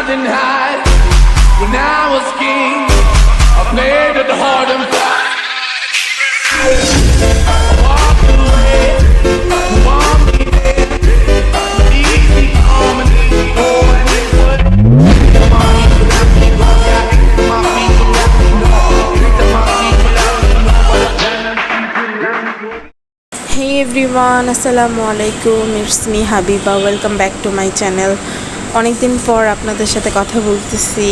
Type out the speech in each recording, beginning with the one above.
didn't hide. When I was king, I played it hard and fast. Walked away, want me there. Easy on me, oh, and it would. Come on, you can have me, go, yeah. My feet will let me know. My feet will let me know what I've done. Hey everyone, assalamu alaikum. It's me Habiba. Welcome back to my channel. অনেক দিন পর আপনাদের সাথে কথা বলতেছি।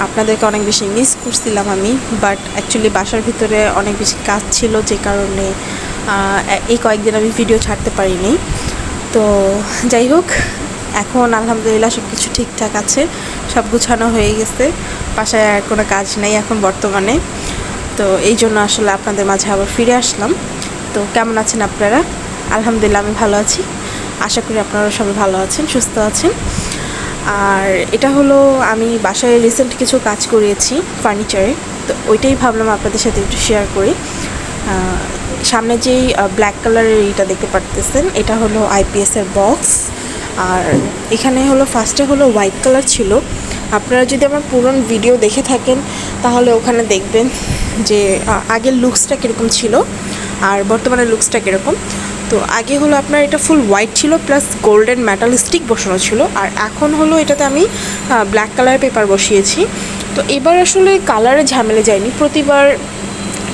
আপনাদেরকে অনেক বেশি মিস করছিলাম আমি, বাট অ্যাকচুয়ালি বাসার ভিতরে অনেক বেশি কাজ ছিল, যে কারণে এই কয়েকদিন আমি ভিডিও ছাড়তে পারিনি। তো যাই হোক, এখন আলহামদুলিল্লাহ সব কিছু ঠিকঠাক আছে, সব গুছানো হয়ে গেছে, বাসায় আর কোনো কাজ নেই এখন বর্তমানে। তো এই জন্য আসলে আপনাদের মাঝে আবার ফিরে আসলাম। তো কেমন আছেন আপনারা? আলহামদুলিল্লাহ আমি ভালো আছি, আশা করি আপনারা সবাই ভালো আছেন, সুস্থ আছেন। আর এটা হলো আমি বাসায় রিসেন্ট কিছু কাজ করিয়েছি ফার্নিচারে, তো ওইটাই ভাবলাম আপনাদের সাথে একটু শেয়ার করি। সামনে যেই ব্ল্যাক কালারের এইটা দেখতে পারতেছেন, এটা হলো আইপিএসের বক্স। আর এখানে হলো ফার্স্টে হলো হোয়াইট কালার ছিল। আপনারা যদি আমার পুরনো ভিডিও দেখে থাকেন তাহলে ওখানে দেখবেন যে আগের লুকসটা কীরকম ছিল আর বর্তমানে লুকসটা কীরকম। তো আগে হলো আপনার এটা ফুল হোয়াইট ছিল, প্লাস গোল্ডেন মেটাল স্টিক বসানো ছিল। আর এখন হলো এটাতে আমি ব্ল্যাক কালারের পেপার বসিয়েছি। তো এবার আসলে কালারে ঝামেলে যায়নি, প্রতিবার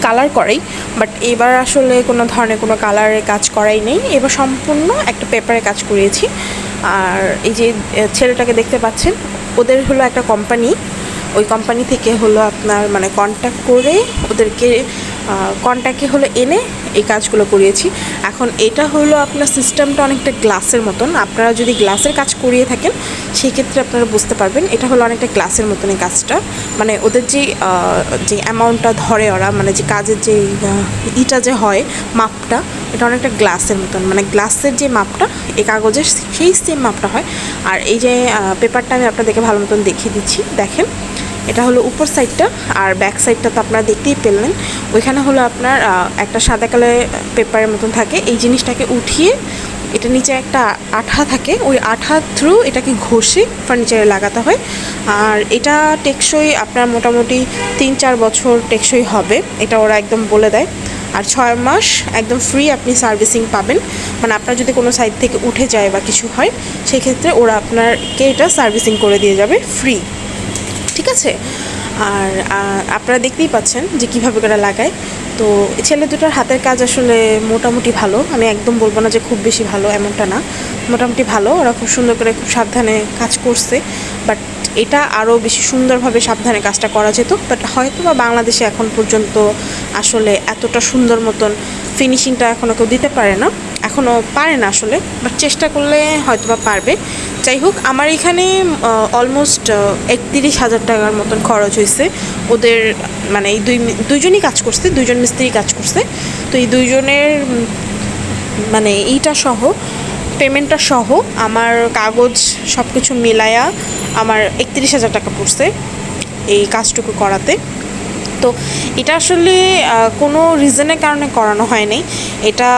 কালার করাই, বাট এবার আসলে কোনো ধরনের কোনো কালারের কাজ করাই নেই, এবার সম্পূর্ণ একটা পেপারে কাজ করিয়েছি। আর এই যে ছেলেটাকে দেখতে পাচ্ছেন, ওদের হলো একটা কোম্পানি, ওই কোম্পানি থেকে হলো আপনার মানে কন্ট্যাক্ট করে ওদেরকে কন্ট্যাক্টে হলো এনে এই কাজগুলো করিয়েছি। এখন এটা হলো আপনার সিস্টেমটা অনেকটা গ্লাসের মতন। আপনারা যদি গ্লাসের কাজ করিয়ে থাকেন সেক্ষেত্রে আপনারা বুঝতে পারবেন এটা হলো অনেকটা গ্লাসের মতন এই কাজটা। মানে ওদের যে অ্যামাউন্টটা ধরে ওরা, মানে যে কাজের যে ইটা যে হয় মাপটা, এটা অনেকটা গ্লাসের মতন, মানে গ্লাসের যে মাপটা এই কাগজের সেই সেম মাপটা হয়। আর এই যে পেপারটা আমি আপনাদেরকে ভালো মতন দেখিয়ে দিচ্ছি, দেখেন এটা হলো উপর সাইডটা, আর ব্যাক সাইডটা তো আপনারা দেখতেই পেলেন। ওইখানে হলো আপনার একটা সাদা কালারের পেপারের মতন থাকে, এই জিনিসটাকে উঠিয়ে এটা নিচে একটা আঠা থাকে, ওই আঠা থ্রু এটাকে ঘষে ফার্নিচারে লাগাতে হয়। আর এটা টেকসই আপনার মোটামুটি 3-4 বছর টেকসই হবে, এটা ওরা একদম বলে দেয়। আর 6 মাস একদম ফ্রি আপনি সার্ভিসিং পাবেন, মানে আপনার যদি কোনো সাইড থেকে উঠে যায় বা কিছু হয় সেক্ষেত্রে ওরা আপনাকে এটা সার্ভিসিং করে দিয়ে যাবে ফ্রি, ঠিক আছে। আর আপনারা দেখতেই পাচ্ছেন যে কীভাবে করে লাগায়। তো ছেলে দুটোর হাতের কাজ আসলে মোটামুটি ভালো, আমি একদম বলবো না যে খুব বেশি ভালো, এমনটা না, মোটামুটি ভালো। ওরা খুব সুন্দর করে খুব সাবধানে কাজ করছে, বাট এটা আরও বেশি সুন্দরভাবে সাবধানে কাজটা করা যেত, বাট হয়তো বা বাংলাদেশে এখন পর্যন্ত আসলে এতটা সুন্দর মতন ফিনিশিংটা এখনও কেউ দিতে পারে না, এখনও পারে না আসলে, বাট চেষ্টা করলে হয়তো বা পারবে। যাই হোক, আমার এখানে অলমোস্ট 31,000 টাকার মতন খরচ হয়েছে ওদের, মানে এই দুইজনই কাজ করছে, দুইজন মিস্ত্রি কাজ করছে। তো এই দুইজনের মানে এইটা সহ পেমেন্টটা সহ আমার কাগজ সব কিছু মিলায়া আমার 31,000 টাকা পড়ছে এই কাজটুকু করাতে। তো এটা আসলে কোনো রিজনের কারণে করানো হয়নি, এটা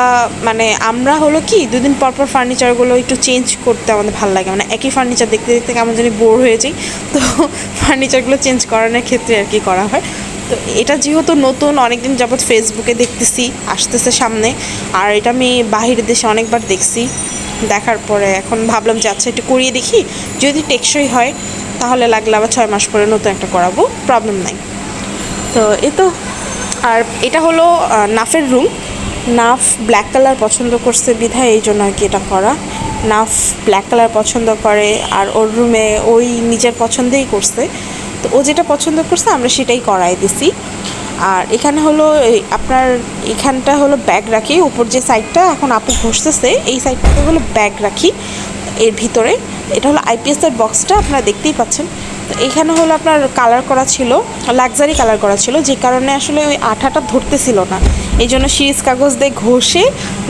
মানে আমরা হলো কি 2 দিন পর পর ফার্নিচারগুলো একটু চেঞ্জ করতে আমাদের ভালো লাগে, মানে একই ফার্নিচার দেখতে দেখতে কেমন জানি বোর হয়ে যাই, তো ফার্নিচারগুলো চেঞ্জ করানোর ক্ষেত্রে আর কি করা হয়। তো এটা যেহেতু নতুন, অনেকদিন যাবৎ ফেসবুকে দেখতেছি আসতেছে সামনে, আর এটা আমি বাহিরের দেশে অনেকবার দেখছি, দেখার পরে এখন ভাবলাম যে আচ্ছা একটু করিয়ে দেখি, যদি টেকসই হয় তাহলে লাগলে আবার 6 মাস পরে নতুন একটা করাবো, প্রবলেম নাই। তো এই তো, আর এটা হলো নাফের রুম। নাফ ব্ল্যাক কালার পছন্দ করছে বিধায় এই জন্য আর কি এটা করা। নাফ ব্ল্যাক কালার পছন্দ করে, আর ওর রুমে ওই নিজের পছন্দেই করছে, তো ও যেটা পছন্দ করছে আমরা সেটাই করাই দিছি। আর এখানে হলো আপনার এখানটা হলো ব্যাগ রাখি, উপর যে সাইডটা এখন আপু ঘষতেছে এই সাইডটাতে হলো ব্যাগ রাখি এর ভিতরে। এটা হলো আইপিএসের বক্সটা আপনারা দেখতেই পাচ্ছেন। তো এখানে হলো আপনার কালার করা ছিল, লাক্সারি কালার করা ছিল, যে কারণে আসলে ওই আঠাটা ধরতেছিল না, এই জন্য সিরিজ কাগজ দিয়ে ঘষে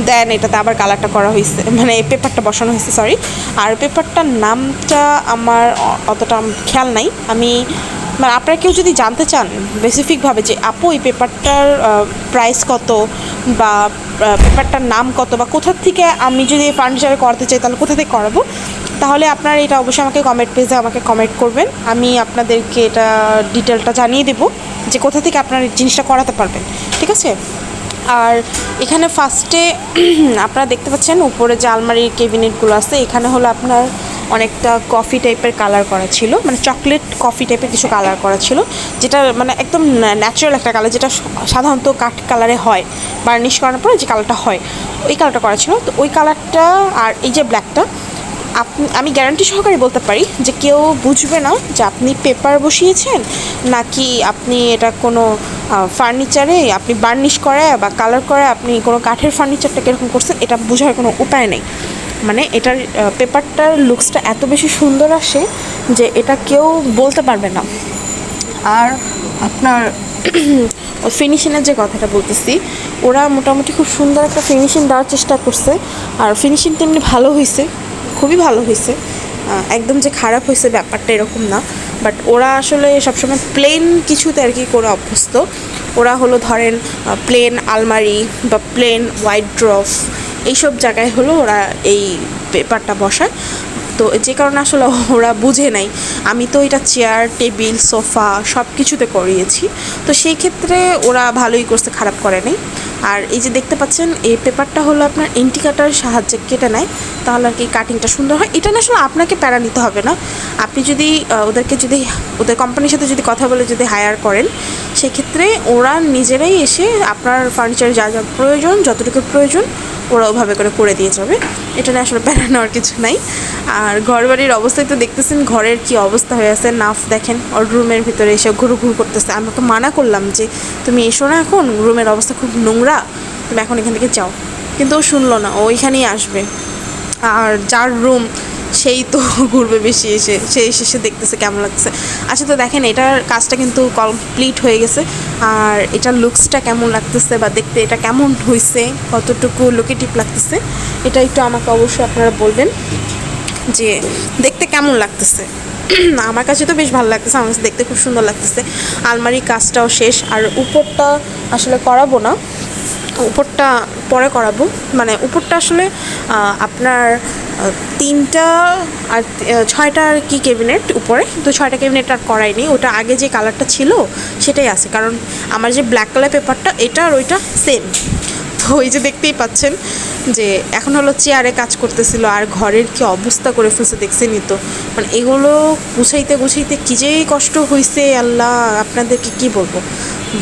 দেন এটাতে আবার কালারটা করা হয়েছে, মানে পেপারটা বসানো হয়েছে, সরি। আর পেপারটার নামটা আমার অতটা খেয়াল নাই, আমি মানে আপনারা কেউ যদি জানতে চান স্পেসিফিকভাবে যে আপু এই পেপারটার প্রাইস কত বা পেপারটার নাম কত বা কোথা থেকে আমি যদি ফার্নিচারে করাতে চাই তাহলে কোথা থেকে করাবো, তাহলে আপনারা এটা অবশ্যই আমাকে কমেন্ট পেজে আমাকে কমেন্ট করবেন। আমি আপনাদেরকে এটা ডিটেলটা জানিয়ে দেবো যে কোথা থেকে আপনারা এই জিনিসটা করাতে পারবেন, ঠিক আছে। আর এখানে ফার্স্টে আপনারা দেখতে পাচ্ছেন উপরে যে আলমারির ক্যাবিনেটগুলো আছে, এখানে হলো আপনার অনেকটা কফি টাইপের কালার করা ছিল, মানে চকলেট কফি টাইপের কিছু কালার করা ছিল, যেটা মানে একদম ন্যাচারাল একটা কালার, যেটা সাধারণত কাঠ কালারে হয়, বার্নিশ করার পরে যে কালারটা হয় ওই কালারটা করা ছিল। তো ওই কালারটা আর এই যে ব্ল্যাকটা আমি গ্যারান্টি সহকারে বলতে পারি যে কেউ বুঝবে না যে আপনি পেপার বসিয়েছেন নাকি আপনি এটা কোনো ফার্নিচারে আপনি বার্নিশ করে বা কালার করে আপনি কোনো কাঠের ফার্নিচারটা কীরকম করছেন এটা বোঝার কোনো উপায় নেই। মানে এটার পেপারটার লুকসটা এত বেশি সুন্দর আসে যে এটা কেউ বলতে পারবে না। আর আপনার ওই ফিনিশিংয়ের যে কথাটা বলতেছি, ওরা মোটামুটি খুব সুন্দর একটা ফিনিশিং দেওয়ার চেষ্টা করছে, আর ফিনিশিং তেমনি ভালো হয়েছে, খুবই ভালো হয়েছে। একদম যে খারাপ হয়েছে ব্যাপারটা এরকম না, বাট ওরা আসলে সবসময় প্লেন কিছুতে আর কি করে অভ্যস্ত। ওরা হলো ধরেন প্লেন আলমারি বা প্লেন হোয়াইট ড্রফ এইসব জায়গায় হলো ওরা এই পেপারটা বসায়। তো যে কারণে আসলে ওরা বুঝে নাই। আমি তো এটা চেয়ার টেবিল সোফা সব কিছুতে করিয়েছি, তো সেই ক্ষেত্রে ওরা ভালোই করছে, খারাপ করে নাই। আর এই যে দেখতে পাচ্ছেন এই পেপারটা হলো আপনার এন্টি কাটার সাহায্যে কেটে নেয়, তাহলে আর কি কাটিংটা সুন্দর হয়। এটা না আসলে আপনাকে প্যারা নিতে হবে না, আপনি যদি ওদের কোম্পানির সাথে যদি কথা বলে যদি হায়ার করেন, সেক্ষেত্রে ওরা নিজেরাই এসে আপনার ফার্নিচার যা যা প্রয়োজন, যতটুকু প্রয়োজন ওরা ওভাবে করে দিয়ে যাবে। এটা নিয়ে আসলে প্যারা নেওয়ার কিছু নাই। আর ঘরবাড়ির অবস্থায় তো দেখতেছেন ঘরের কি অবস্থা হয়ে আছে। নাফ দেখেন ওর রুমের ভিতরে এসে ঘুরু করতেছে। আমি ওকে মানা করলাম যে তুমি এসো না, এখন রুমের অবস্থা খুব নোংরা, তুমি এখন এখান থেকে যাও, কিন্তু ও শুনলো না, ও ওইখানেই আসবে। আর যার রুম সেই তো ঘুরবে বেশি, এসে দেখতেছে কেমন লাগছে। আচ্ছা, তো দেখেন এটার কাজটা কিন্তু কমপ্লিট হয়ে গেছে, আর এটার লুকসটা কেমন লাগতেছে বা দেখতে এটা কেমন হয়েছে, কতটুকু লোকেটিভ লাগতেছে, এটা একটু আমাকে অবশ্যই আপনারা বলবেন যে দেখতে কেমন লাগতেছে। আমার কাছে তো বেশ ভালো লাগতেছে, আমার কাছে দেখতে খুব সুন্দর লাগতেছে। আলমারির কাজটাও শেষ, আর উপরটা আসলে করাবো না, উপরটা পরে করাবো। মানে উপরটা আসলে আপনার 3টা আর 6টা আর কি ক্যাবিনেট উপরে, তো 6টা ক্যাবিনেট আর করাইনি, ওটা আগে যে কালারটা ছিল সেটাই আছে। কারণ আমার যে ব্ল্যাক কালার পেপারটা এটা আর ওইটা সেম। তো ওই যে দেখতেই পাচ্ছেন যে এখন হলো চেয়ারে কাজ করতেছিল, আর ঘরের কি অবস্থা করে ফেলছে দেখছেনই তো। মানে এগুলো গুছাইতে কী যে কষ্ট হয়েছে আল্লাহ, আপনাদেরকে কি বলবো।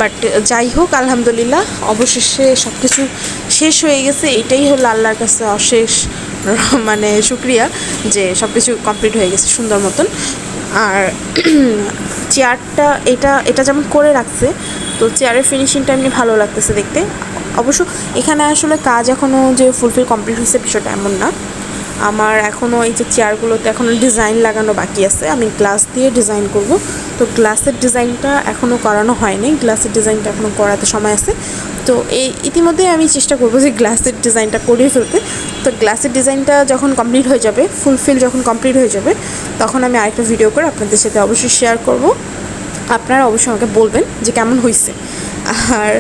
বাট যাই হোক, আলহামদুলিল্লাহ অবশেষে সব কিছু শেষ হয়ে গেছে। এটাই হলো আল্লাহর কাছে অশেষ মানে শুকরিয়া যে সব কিছু কমপ্লিট হয়ে গেছে সুন্দর মতন। আর চেয়ারটা এটা যেমন করে রাখছে, তো চেয়ারের ফিনিশিংটা এমনি ভালো লাগতেছে দেখতে। অবশ্য এখানে আসলে কাজ এখনও যে ফুলফিল কমপ্লিট হয়েছে বিষয়টা এমন না। আমার এখনও এই যে চেয়ারগুলোতে এখনও ডিজাইন লাগানো বাকি আছে, আমি গ্লাস দিয়ে ডিজাইন করব। তো গ্লাসের ডিজাইনটা এখনও করানো হয়নি, গ্লাসের ডিজাইনটা এখনও করাতে সময় আছে। তো ইতিমধ্যে আমি চেষ্টা করবো যে গ্লাসের ডিজাইনটা করিয়ে ফেলতে। তো গ্লাসের ডিজাইনটা যখন কমপ্লিট হয়ে যাবে, ফুলফিল যখন কমপ্লিট হয়ে যাবে, তখন আমি আরেকটা ভিডিও করে আপনাদের সাথে অবশ্যই শেয়ার করব। আপনারা অবশ্যই আমাকে বলবেন যে কেমন হয়েছে। আর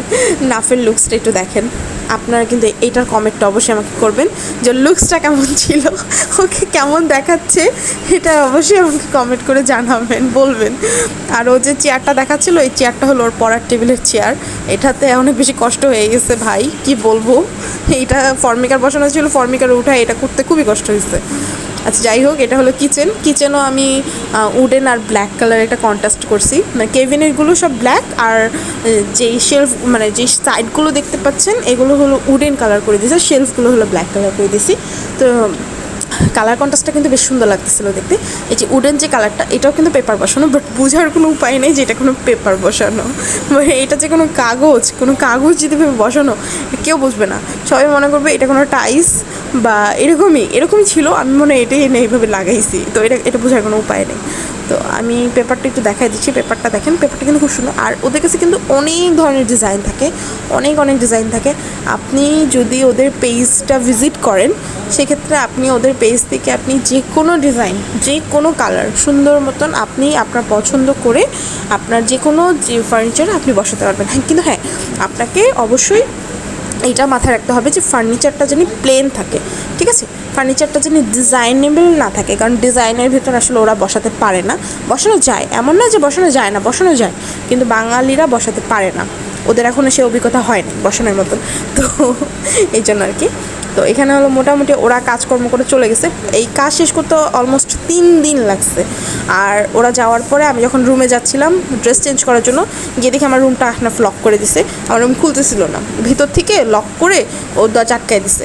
নাফের লুকসটা একটু দেখেন, আপনারা কিন্তু এইটার কমেন্টটা অবশ্যই আমাকে করবেন যে লুকসটা কেমন ছিল, ওকে কেমন দেখাচ্ছে, এটা অবশ্যই আমাকে কমেন্ট করে জানাবেন, বলবেন। আর ও যে চেয়ারটা দেখাচ্ছিল, এই চেয়ারটা হলো ওর পড়ার টেবিলের চেয়ার। এটাতে অনেক বেশি কষ্ট হয়ে গেছে ভাই, কি বলবো। এইটা ফর্মিকার বসানো ছিল, ফর্মিকার উঠায় এটা করতে খুবই কষ্ট হয়েছে। আচ্ছা, যাই হোক, এটা হলো কিচেনও আমি উডেন আর ব্ল্যাক কালার একটা কন্ট্রাস্ট করছি। মানে কেবিনেটগুলো সব ব্ল্যাক, আর যেই শেলফ মানে যেই সাইডগুলো দেখতে পাচ্ছেন এগুলো হলো উডেন কালার করে দিয়েছি, শেলফগুলো হলো ব্ল্যাক কালার করে দিয়েছি। তো কালার কন্ট্রাস্টটা কিন্তু বেশ সুন্দর লাগতেছিলো দেখতে। এই যে উডেন যে কালারটা, এটাও কিন্তু পেপার বসানো, বাট বোঝার কোনো উপায় নেই যে এটা কোনো পেপার বসানো, মানে এটা যে কোনো কাগজ যদি বসানো কেউ বুঝবে না, সবাই মনে করবে এটা কোনো টাইলস বা এরকমই ছিল। আমি মনে হয় এটাই এইভাবে লাগাইছি, তো এটা বোঝার কোনো উপায় নেই। তো আমি পেপারটা একটু দেখাই দিচ্ছি, পেপারটা দেখেন, পেপারটা কিন্তু খুব সুন্দর। আর ওদের কাছে কিন্তু অনেক ধরনের ডিজাইন থাকে, অনেক ডিজাইন থাকে। আপনি যদি ওদের পেজটা ভিজিট করেন সেক্ষেত্রে আপনি ওদের পেজ থেকে আপনি যে কোনো ডিজাইন, যে কোনো কালার সুন্দর মতন আপনি আপনার পছন্দ করে আপনার যে কোনো যে ফার্নিচার আপনি বসাতে পারবেন। হ্যাঁ, কিন্তু হ্যাঁ, আপনাকে অবশ্যই এইটা মাথায় রাখতে হবে যে ফার্নিচারটা যেন প্লেন থাকে, ঠিক আছে? ফার্নিচারটা যেন ডিজাইনেবল না থাকে, কারণ ডিজাইনের ভিতর আসলে ওরা বসাতে পারে না। বসানো যায়, এমন না যে বসানো যায় না, বসানো যায়, কিন্তু বাঙালিরা বসাতে পারে না, ওদের এখনও সে অভিজ্ঞতা হয়নি বসানোর মতন। তো এই জন্য আর কি। তো এখানে হলো মোটামুটি ওরা কাজকর্ম করে চলে গেছে, এই কাজ শেষ করতে অলমোস্ট 3 দিন লাগছে। আর ওরা যাওয়ার পরে আমি যখন রুমে যাচ্ছিলাম ড্রেস চেঞ্জ করার জন্য, গিয়ে দেখি আমার রুমটা আহনাফ লক করে দিছে, আমার রুম খুলতেছিল না, ভিতর থেকে লক করে ও দরজা আটকায় দিছে।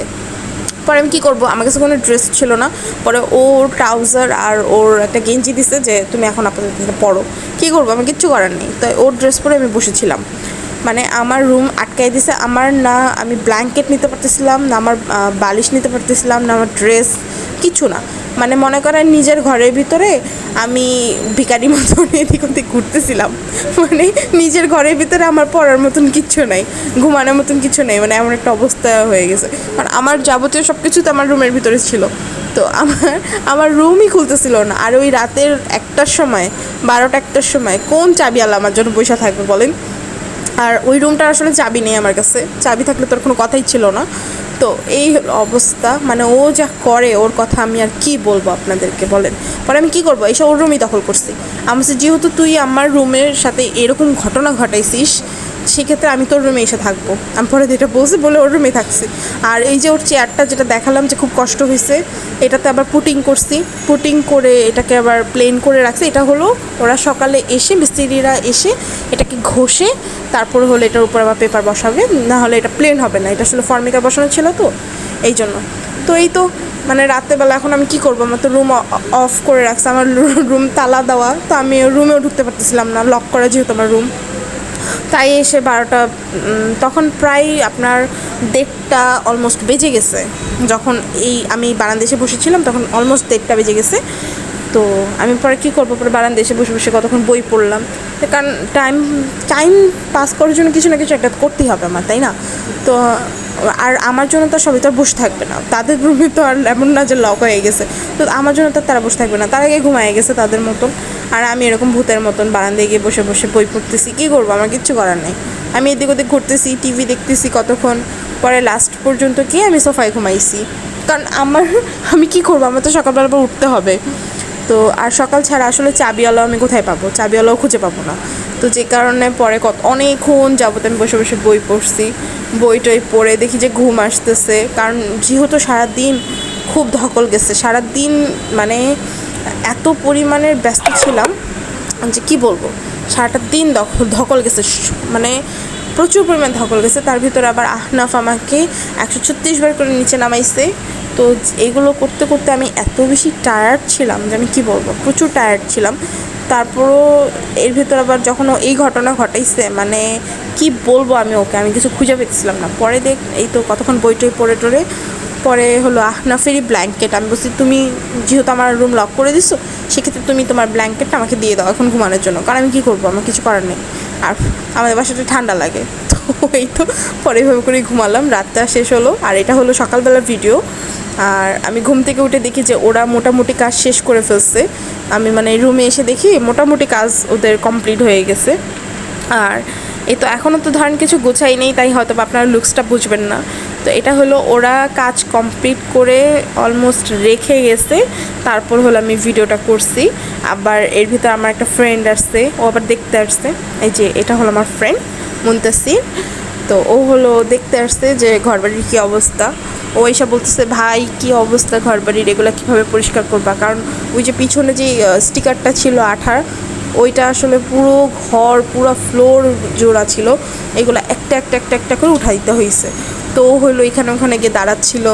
পরে আমি কী করবো, আমার কাছে কোনো ড্রেস ছিল না। পরে ওর ট্রাউজার আর ওর একটা গেঞ্জি দিছে যে তুমি এখন আপাতত পরো। কী করবো, আমার কিচ্ছু করার নেই। তাই ওর ড্রেস পরে আমি বসেছিলাম, মানে আমার রুম আটকাই দিছে। আমার না আমি ব্ল্যাঙ্কেট নিতে পারতেছিলাম না, আমার বালিশ নিতে পারতেছিলাম না, আমার ড্রেস কিছু না। মানে মনে করেন নিজের ঘরের ভিতরে আমি ভিখারি মতন এদিক ওদিক ঘুরতেছিলাম, মানে নিজের ঘরের ভিতরে আমার পড়ার মতন কিচ্ছু নাই, ঘুমানোর মতন কিছু নেই, মানে এমন একটা অবস্থা হয়ে গেছে। কারণ আমার যাবতীয় সব কিছু তো আমার রুমের ভিতরে ছিল, তো আমার রুমই খুলতেছিল না। আর ওই রাতের 1টার সময়, 12টা-1টার সময় কোন চাবিওয়ালা আমার জন্য বসে থাকবে বলেন? আর ওই রুমটার আসলে চাবি নেই আমার কাছে, চাবি থাকলে তোর কোনো কথাই ছিল না। তো এই অবস্থা, মানে ও যা করে, ওর কথা আমি আর কি বলবো আপনাদেরকে বলেন। পরে আমি কি করবো, এসে ওর রুমই দখল করছি। আমি বলছি যেহেতু তুই আমার রুমের সাথে এরকম ঘটনা ঘটাইছিস, সেক্ষেত্রে আমি তোর রুমে এসে থাকবো। আমি পরে যেটা বলছি বলে ওর রুমে থাকছি। আর এই যে ওর চেয়ারটা যেটা দেখালাম যে খুব কষ্ট হয়েছে, এটাতে আবার পুটিং করছি, পুটিং করে এটাকে আবার প্লেন করে রাখছি। এটা হলো ওরা সকালে এসে, মিস্ত্রিরা এসে এটাকে ঘষে তারপরে হলো এটার উপর আবার পেপার বসাবে, না হলে এটা প্লেন হবে না। এটা আসলে ফর্মিকা বসানো ছিল তো এই জন্য। তো এই তো মানে রাত্রেবেলা এখন আমি কি করবো, আমার তো রুম অফ করে রাখছে, আমার রুম তালা দেওয়া, তো আমি রুমেও ঢুকতে পারতেছিলাম না, লক করা যেহেতু আমার রুম। তাই এসে 12টা, তখন প্রায় আপনার 1:30 অলমোস্ট বেজে গেছে। যখন এই আমি বারান্দায় এসে বসেছিলাম তখন অলমোস্ট 1:30 বেজে গেছে। তো আমি পরে কী করবো, পরে বারান্দায় এসে বসে বসে কতক্ষণ বই পড়লাম, কারণ টাইম পাস করার জন্য কিছু না কিছু একটা করতেই হবে আমার, তাই না? তো আর আমার জন্য তো সবাই তো আর বসে থাকবে না, তাদের রুমে তো আর এমন না যে লক হয়ে গেছে, তো আমার জন্য তো তারা বসে থাকবে না, তার আগে ঘুমায় গেছে তাদের মতন। আর আমি এরকম ভূতের মতন বারান্দায় গিয়ে বসে বসে বই পড়তেছি, কী করবো, আমার কিচ্ছু করার নেই। আমি এদিক ওদিক ঘুরতেছি, টিভি দেখতেছি কতক্ষণ, পরে লাস্ট পর্যন্ত কি আমি সোফায় ঘুমাইছি, কারণ আমি কি করবো, আমার তো সকালবেলা পর উঠতে হবে। তো আর সকাল ছাড়া আসলে চাবিওয়ালাও আমি কোথায় পাবো, চাবিওয়ালাও খুঁজে পাবো না। তো যে কারণে পরে অনেকক্ষণ যাবত আমি বসে বসে বই পড়ছি, বই টই পড়ে দেখি যে ঘুম আসতেছে, কারণ যেহেতু সারাদিন খুব ধকল গেছে, সারাদিন মানে এত পরিমাণের ব্যস্ত ছিলাম যে কি বলবো, সারাটা দিন ধকল গেছে, মানে প্রচুর পরিমাণ ধকল গেছে। তার ভিতরে আবার আহনাফ আমাকে 136 বার করে নিচে নামাইছে। তো এগুলো করতে করতে আমি এত বেশি টায়ার্ড ছিলাম যে আমি কী বলবো, প্রচুর টায়ার্ড ছিলাম। তারপরও এর ভিতর আবার যখন এই ঘটনা ঘটাইছে, মানে কি বলবো আমি কিছু খুঁজে পেয়েছিলাম না। পরে এই তো কতক্ষণ বইটই পড়ে টরে পরে হলো আহনাফেরই ব্ল্যাঙ্কেট, আমি বলছি তুমি যেহেতু আমার রুম লক করে দিছো, সেক্ষেত্রে তুমি তোমার ব্ল্যাঙ্কেটটা আমাকে দিয়ে দাও এখন ঘুমানোর জন্য, কারণ আমি কী করবো, আমার কিছু করার নেই। আর আমাদের বাসাটা ঠান্ডা লাগে, তো এই তো পরে এভাবে করেই ঘুমালাম। রাতটা শেষ হলো, আর এটা হলো সকালবেলার ভিডিও। আর আমি ঘুম থেকে উঠে দেখি যে ওরা মোটামুটি কাজ শেষ করে ফেলছে। আমি মানে রুমে এসে দেখি মোটামুটি কাজ ওদের কমপ্লিট হয়ে গেছে। আর এই তো এখনও তো ধরেন কিছু গোছাই নেই, তাই হয়তো আপনারা লুকসটা বুঝবেন না। তো এটা হলো ওরা কাজ কমপ্লিট করে অলমোস্ট রেখে গেছে, তারপর হলো আমি ভিডিওটা করছি। আবার এর ভিতরে আমার একটা ফ্রেন্ড আসছে, ও আবার দেখতে আসছে। এই যে এটা হলো আমার ফ্রেন্ড মুনতাসির, তো ও হলো দেখতে আসছে যে ঘরবাড়ির কী অবস্থা। ও এসে বলতেছে ভাই কী অবস্থা ঘরবাড়ির, এগুলো কীভাবে পরিষ্কার করবা, কারণ ওই যে পিছনে যে স্টিকারটা ছিল আঠার, ওইটা আসলে পুরো ঘর পুরো ফ্লোর জোড়া ছিল, এগুলো একটা একটা একটা একটা করে উঠা দিতে হয়েছে। তো ও হলো এখানে ওখানে গিয়ে দাঁড়াচ্ছিল,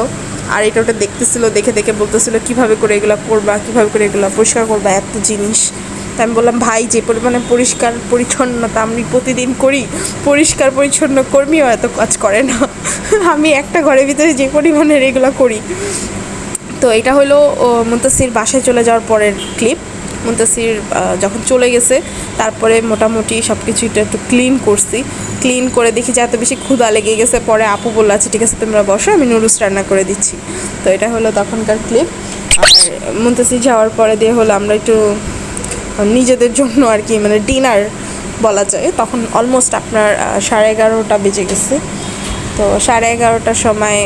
আর এটা ওটা দেখতেছিল, দেখে দেখে বলতেছিল কীভাবে করে এগুলো করবা, কীভাবে করে এগুলো পরিষ্কার করবা, এত জিনিস। তাই আমি বললাম ভাই যে পরিমাণে পরিষ্কার পরিচ্ছন্নতা আমি প্রতিদিন করি, পরিষ্কার পরিচ্ছন্ন কর্মীও এত কাজ করে না। আমি একটা ঘরের ভিতরে যে পরিমাণের এগুলো করি। তো এটা হলো মুনতাসির বাসায় চলে যাওয়ার পরের ক্লিপ। মুনতাসির যখন চলে গেছে তারপরে মোটামুটি সব কিছু একটু ক্লিন করছি। ক্লিন করে দেখি যে এত বেশি ক্ষুধা লেগে গেছে, পরে আপু বললো আচ্ছা ঠিক আছে তোমরা বসো, আমি নুডলস রান্না করে দিচ্ছি। তো এটা হলো তখনকার ক্লিপ। আর মুনতাসির যাওয়ার পরে দিয়ে হলো আমরা একটু নিজেদের জন্য আর কি মানে ডিনার বলা যায়, তখন অলমোস্ট আপনার 11:30 বেজে গেছে। তো 11:30টার সময়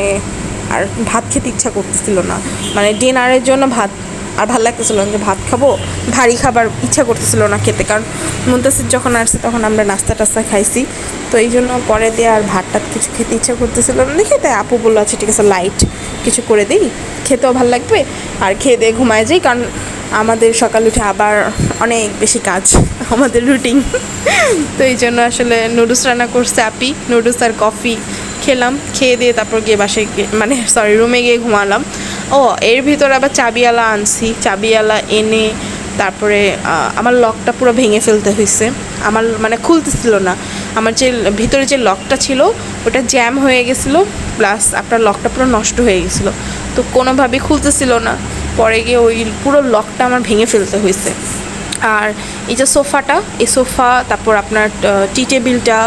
আর ভাত খেতে ইচ্ছা করতেছিল না, মানে ডিনারের জন্য ভাত আর ভালো লাগতেছিল না, যে ভাত খাবো ভারী খাবার ইচ্ছা করতেছিল না খেতে, কারণ মুনতাসির যখন আসছে তখন আমরা নাস্তা টাস্তা খাইছি। তো এই জন্য পরে দিয়ে আর ভাত টাত কিছু খেতে ইচ্ছা করতেছিল না দেখে, তাই আপু বললো আচ্ছা ঠিক আছে লাইট কিছু করে দিই, খেতেও ভালো লাগবে আর খেয়ে দিয়ে ঘুমায় যাই, কারণ আমাদের সকাল উঠে আবার অনেক বেশি কাজ আমাদের রুটিন। তো এই জন্য আসলে নুডলস রান্না করছে আপি, নুডলস আর কফি খেলাম, খেয়ে দিয়ে তারপর গিয়ে বাসায় মানে রুমে গিয়ে ঘুমালাম। ও এর ভিতর আবার চাবিওয়ালা আনছি, চাবিওয়ালা এনে তারপরে আমার লকটা পুরো ভেঙে ফেলতে হয়েছে, আমার মানে খুলতেছিল না, আমার যে ভিতরে যে লকটা ছিল ওটা জ্যাম হয়ে গেছিলো, প্লাস আপনার লকটা পুরো নষ্ট হয়ে গেছিলো, তো কোনোভাবেই খুলতেছিল না, পরে গিয়ে ওই পুরো লকটা আমার ভেঙে ফেলতে হয়েছে। আর এই যে সোফাটা, এই সোফা, তারপর আপনার টি টেবিলটা,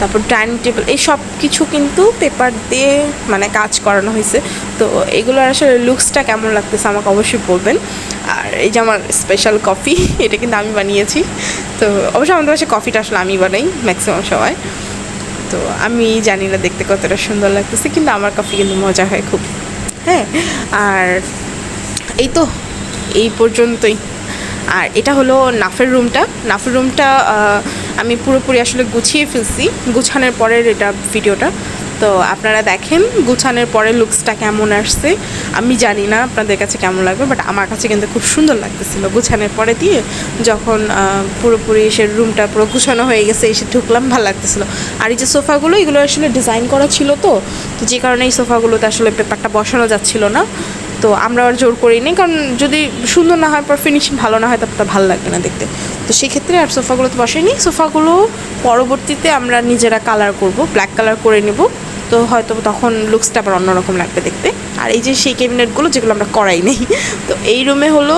তারপর ডাইনিং টেবিল, এই সব কিছু কিন্তু পেপার দিয়ে মানে কাজ করানো হয়েছে। তো এগুলোর আসলে লুকসটা কেমন লাগতেছে আমাকে অবশ্যই বলবেন। আর এই যে আমার স্পেশাল কফি, এটা কিন্তু আমি বানিয়েছি। তো অবশ্যই আমাদের বাসায় কফিটা আসলে আমি বানাই ম্যাক্সিমাম সময়, তো আমি জানি না দেখতে কতটা সুন্দর লাগতেছে, কিন্তু আমার কফি কিন্তু মজা হয় খুব। হ্যাঁ, আর এই তো এই পর্যন্তই। আর এটা হলো নাফের রুমটা আমি পুরোপুরি আসলে গুছিয়ে ফেলছি, গুছানোর পরের এটা ভিডিওটা, তো আপনারা দেখেন গুছানোর পরে লুকসটা কেমন আসছে। আমি জানি না আপনাদের কাছে কেমন লাগবে, বাট আমার কাছে কিন্তু খুব সুন্দর লাগতেছিল গুছানোর পরে দিয়ে, যখন পুরোপুরি সে রুমটা পুরো গুছানো হয়ে গেছে এসে ঢুকলাম, ভালো লাগতেছিল। আর এই যে সোফাগুলো, এগুলো আসলে ডিজাইন করা ছিল, তো যে কারণে এই সোফাগুলোতে আসলে পেপারটা বসানো যাচ্ছিল না, তো আমরা আর জোর করিনি, কারণ যদি সুন্দর না হয় পর ফিনিশিং ভালো না হয় তারপর ভালো লাগবে না দেখতে। তো সেক্ষেত্রে আর সোফাগুলোতে বসাইনি, সোফাগুলো পরবর্তীতে আমরা নিজেরা কালার করব, ব্ল্যাক কালার করে নেব, তো হয়তো তখন লুকসটা আবার অন্যরকম লাগবে দেখতে। আর এই যে সেই ক্যাবিনেটগুলো যেগুলো আমরা করাই নেই, তো এই রুমে হলো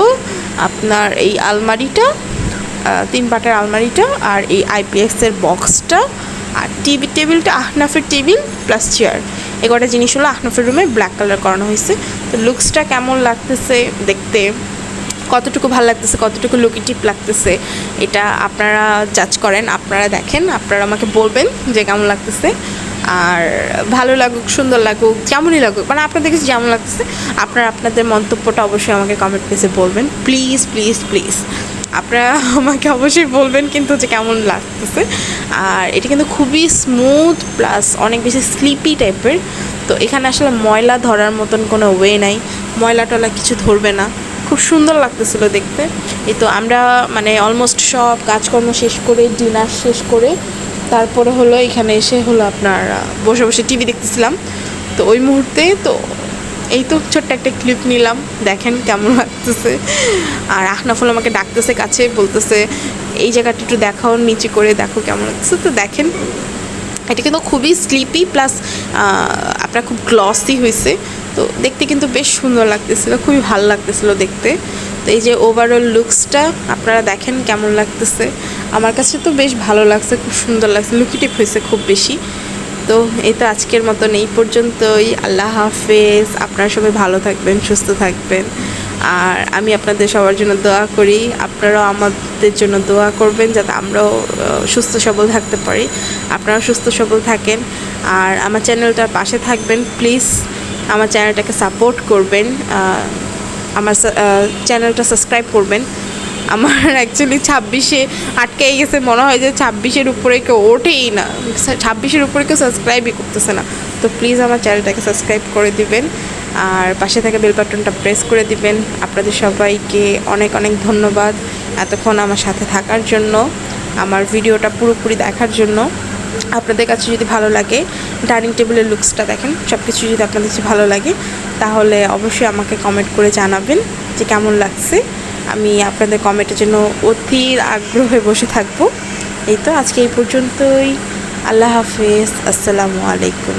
আপনার এই আলমারিটা, 3 পাটের আলমারিটা, আর এই আইপিএক্সের বক্সটা, আর টেবিলটা আহনাফের টেবিল প্লাস চেয়ার, এই কটা জিনিস হলো আহনাফের রুমে ব্ল্যাক কালার করানো হয়েছে। তো লুকসটা কেমন লাগতেছে দেখতে, কতটুকু ভালো লাগতেছে, কতটুকু লুকেটিভ লাগতেছে, এটা আপনারা জাজ করেন, আপনারা দেখেন, আপনারা আমাকে বলবেন যে কেমন লাগতেছে। আর ভালো লাগুক, সুন্দর লাগুক, যেমনই লাগুক, মানে আপনাদের কাছে যেমন লাগতেছে আপনারা আপনাদের মন্তব্যটা অবশ্যই আমাকে কমেন্ট পেজে বলবেন, প্লিজ প্লিজ প্লিজ আপনারা আমাকে অবশ্যই বলবেন কিন্তু যে কেমন লাগতেছে। আর এটা কিন্তু খুবই স্মুথ প্লাস অনেক বেশি স্লিপি টাইপের, তো এখানে আসলে ময়লা ধরার মতন কোনো ওয়ে নাই, ময়লা টয়লা কিছু ধরবে না, খুব সুন্দর লাগতেছিল দেখতে। এই তো আমরা মানে অলমোস্ট সব কাজকর্ম শেষ করে, ডিনার শেষ করে তারপরে হলো এখানে এসে হলো আপনার বসে বসে টিভি দেখতেছিলাম। তো ওই মুহূর্তে তো এই তো ছোট্ট একটা ক্লিপ নিলাম, দেখেন কেমন লাগতেছে। আর আহনাফুল আমাকে ডাকতেছে কাছে, বলতেছে এই জায়গাটা একটু দেখাও, নিচে করে দেখো কেমন লাগতেছে। তো দেখেন এটা কিন্তু খুবই স্লিপি প্লাস আপনার খুব গ্লসি হয়েছে, তো দেখতে কিন্তু বেশ সুন্দর লাগতেছিল, খুবই ভালো লাগতেছিল দেখতে। তো এই যে ওভারঅল লুকসটা আপনারা দেখেন কেমন লাগতেছে, আমার কাছে তো বেশ ভালো লাগছে, খুব সুন্দর লাগছে, লুকেটিভ হয়েছে খুব বেশি। তো এই তো আজকের মতন এই পর্যন্তই, আল্লাহ হাফেজ, আপনারা সবাই ভালো থাকবেন, সুস্থ থাকবেন, আর আমি আপনাদের সবার জন্য দোয়া করি, আপনারাও আমাদের জন্য দোয়া করবেন যাতে আমরাও সুস্থ সবল থাকতে পারি, আপনারাও সুস্থ সবল থাকেন। আর আমার চ্যানেলটার পাশে থাকবেন প্লিজ, আমার চ্যানেলটাকে সাপোর্ট করবেন, আমার চ্যানেলটা সাবস্ক্রাইব করবেন। আমার অ্যাকচুয়ালি 26-এ আটকেই গেছে, মনে হয় যে 26-এর উপরে কেউ ওঠেই না, 26-এর উপরে কেউ সাবস্ক্রাইবই করতেছে না। তো প্লিজ আমার চ্যানেলটাকে সাবস্ক্রাইব করে দিবেন, আর পাশে থাকা বেল বাটনটা প্রেস করে দিবেন। আপনাদের সবাইকে অনেক অনেক ধন্যবাদ এতক্ষণ আমার সাথে থাকার জন্য, আমার ভিডিওটা পুরোপুরি দেখার জন্য। আপনাদের কাছে যদি ভালো লাগে, ডাইনিং টেবিলের লুকসটা দেখেন, সব কিছু যদি আপনাদের কাছে ভালো লাগে তাহলে অবশ্যই আমাকে কমেন্ট করে জানাবেন যে কেমন লাগছে। আমি আপনাদের কমেন্টের জন্য অধীর আগ্রহে বসে থাকবো। এই তো আজকে এই পর্যন্তই, আল্লাহ হাফেজ, আসসালামু আলাইকুম।